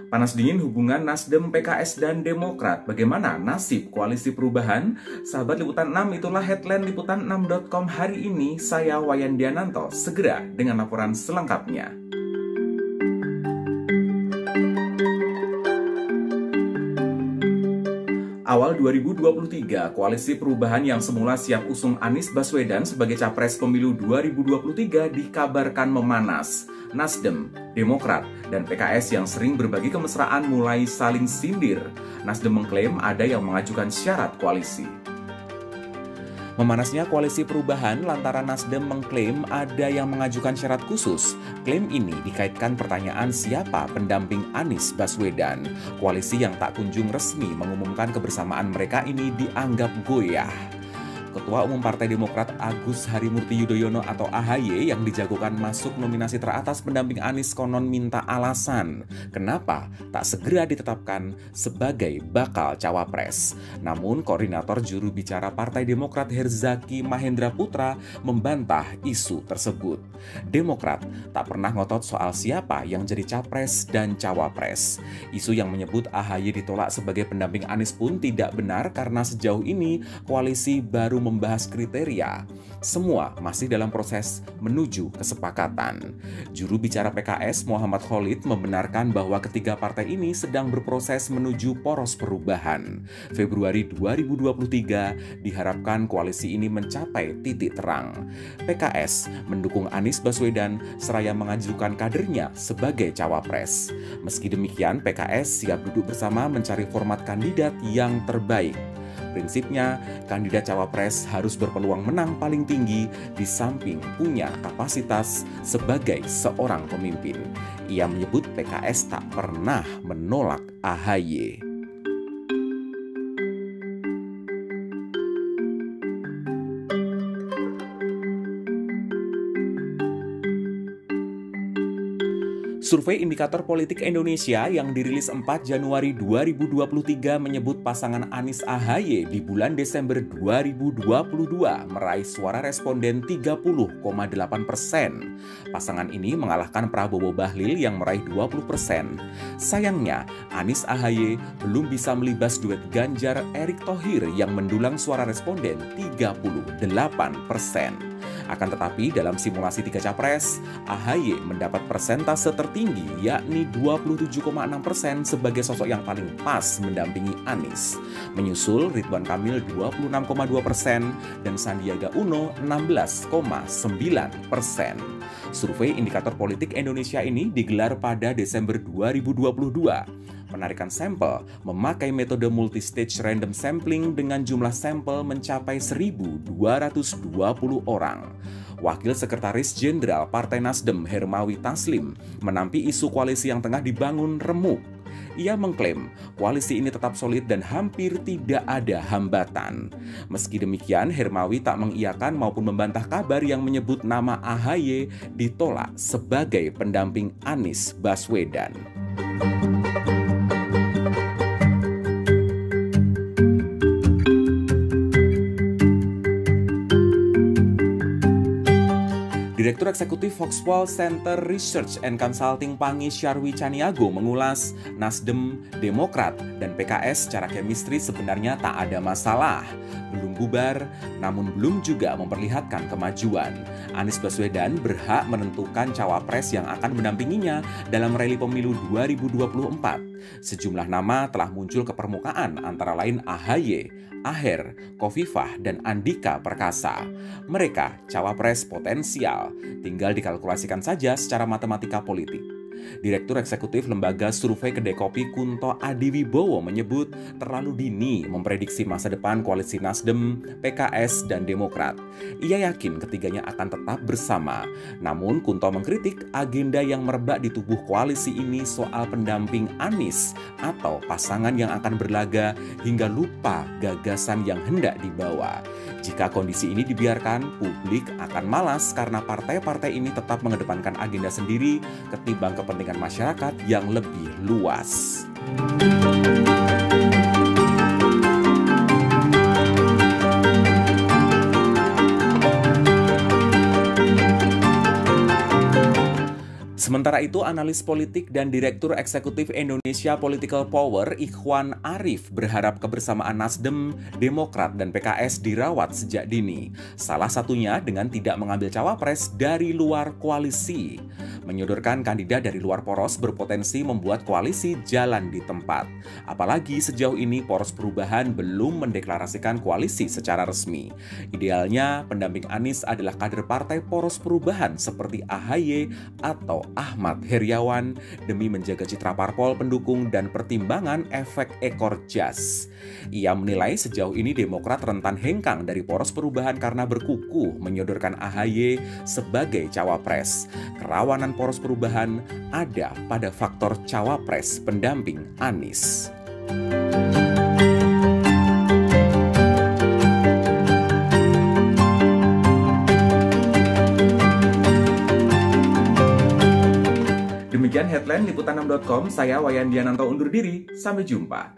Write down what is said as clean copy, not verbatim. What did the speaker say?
Panas dingin hubungan Nasdem, PKS, dan Demokrat. Bagaimana nasib koalisi perubahan? Sahabat Liputan 6, itulah headline liputan6.com hari ini. Saya Wayan Diananto, segera dengan laporan selengkapnya. Awal 2023, koalisi perubahan yang semula siap usung Anies Baswedan sebagai capres pemilu 2023 dikabarkan memanas. Nasdem, Demokrat, dan PKS yang sering berbagi kemesraan mulai saling sindir. Nasdem mengklaim ada yang mengajukan syarat koalisi. Memanasnya koalisi perubahan lantaran Nasdem mengklaim ada yang mengajukan syarat khusus. Klaim ini dikaitkan pertanyaan siapa pendamping Anies Baswedan. Koalisi yang tak kunjung resmi mengumumkan kebersamaan mereka ini dianggap goyah. Ketua Umum Partai Demokrat Agus Harimurti Yudhoyono atau AHY yang dijagokan masuk nominasi teratas pendamping Anies konon minta alasan kenapa tak segera ditetapkan sebagai bakal cawapres. Namun koordinator juru bicara Partai Demokrat Herzaki Mahendra Putra membantah isu tersebut. Demokrat tak pernah ngotot soal siapa yang jadi capres dan cawapres. Isu yang menyebut AHY ditolak sebagai pendamping Anies pun tidak benar karena sejauh ini koalisi baru membahas kriteria. Semua masih dalam proses menuju kesepakatan. Juru bicara PKS Muhammad Khalid membenarkan bahwa ketiga partai ini sedang berproses menuju poros perubahan. Februari 2023 diharapkan koalisi ini mencapai titik terang. PKS mendukung Anies Baswedan seraya mengajukan kadernya sebagai cawapres. Meski demikian, PKS siap duduk bersama mencari format kandidat yang terbaik. Prinsipnya, kandidat cawapres harus berpeluang menang paling tinggi di samping punya kapasitas sebagai seorang pemimpin. Ia menyebut PKS tak pernah menolak AHY. Survei Indikator Politik Indonesia yang dirilis 4 Januari 2023 menyebut pasangan Anies AHY di bulan Desember 2022 meraih suara responden 30,8%. Pasangan ini mengalahkan Prabowo Bahlil yang meraih 20%. Sayangnya, Anies AHY belum bisa melibas duet Ganjar Erick Thohir yang mendulang suara responden 38%. Akan tetapi dalam simulasi 3 capres, AHY mendapat persentase tertinggi yakni 27,6% sebagai sosok yang paling pas mendampingi Anies. Menyusul Ridwan Kamil 26,2% dan Sandiaga Uno 16,9%. Survei Indikator Politik Indonesia ini digelar pada Desember 2022. Penarikan sampel memakai metode multistage random sampling dengan jumlah sampel mencapai 1.220 orang. Wakil Sekretaris Jenderal Partai Nasdem Hermawi Taslim menampi isu koalisi yang tengah dibangun remuk. Ia mengklaim koalisi ini tetap solid dan hampir tidak ada hambatan. Meski demikian, Hermawi tak mengiyakan maupun membantah kabar yang menyebut nama AHY ditolak sebagai pendamping Anies Baswedan. Direktur Eksekutif Foxpol Center Research and Consulting Pangi Syarwi Caniago mengulas Nasdem, Demokrat, dan PKS secara chemistry sebenarnya tak ada masalah. Belum bubar, namun belum juga memperlihatkan kemajuan. Anies Baswedan berhak menentukan cawapres yang akan mendampinginya dalam rally pemilu 2024. Sejumlah nama telah muncul ke permukaan antara lain AHY, Aher, Kofifah, dan Andika Perkasa. Mereka cawapres potensial, tinggal dikalkulasikan saja secara matematika politik. Direktur Eksekutif Lembaga Survei Kedai Kopi Kunto Adiwibowo menyebut terlalu dini memprediksi masa depan koalisi Nasdem, PKS, dan Demokrat. Ia yakin ketiganya akan tetap bersama. Namun Kunto mengkritik agenda yang merebak di tubuh koalisi ini soal pendamping Anies atau pasangan yang akan berlaga hingga lupa gagasan yang hendak dibawa. Jika kondisi ini dibiarkan, publik akan malas karena partai-partai ini tetap mengedepankan agenda sendiri ketimbang kepentingan masyarakat yang lebih luas. Sementara itu, analis politik dan Direktur Eksekutif Indonesia Political Power, Ikhwan Arif, berharap kebersamaan Nasdem, Demokrat, dan PKS dirawat sejak dini. Salah satunya dengan tidak mengambil cawapres dari luar koalisi. Menyodorkan kandidat dari luar poros berpotensi membuat koalisi jalan di tempat. Apalagi sejauh ini Poros Perubahan belum mendeklarasikan koalisi secara resmi. Idealnya, pendamping Anies adalah kader partai Poros Perubahan seperti AHY atau Ahmad Heriawan demi menjaga citra parpol pendukung dan pertimbangan efek ekor jas. Ia menilai sejauh ini Demokrat rentan hengkang dari Poros Perubahan karena berkukuh menyodorkan AHY sebagai cawapres. Kerawanan Poros Perubahan ada pada faktor cawapres pendamping Anies. Demikian headline Liputan6.com, saya Wayan Diananto undur diri, sampai jumpa.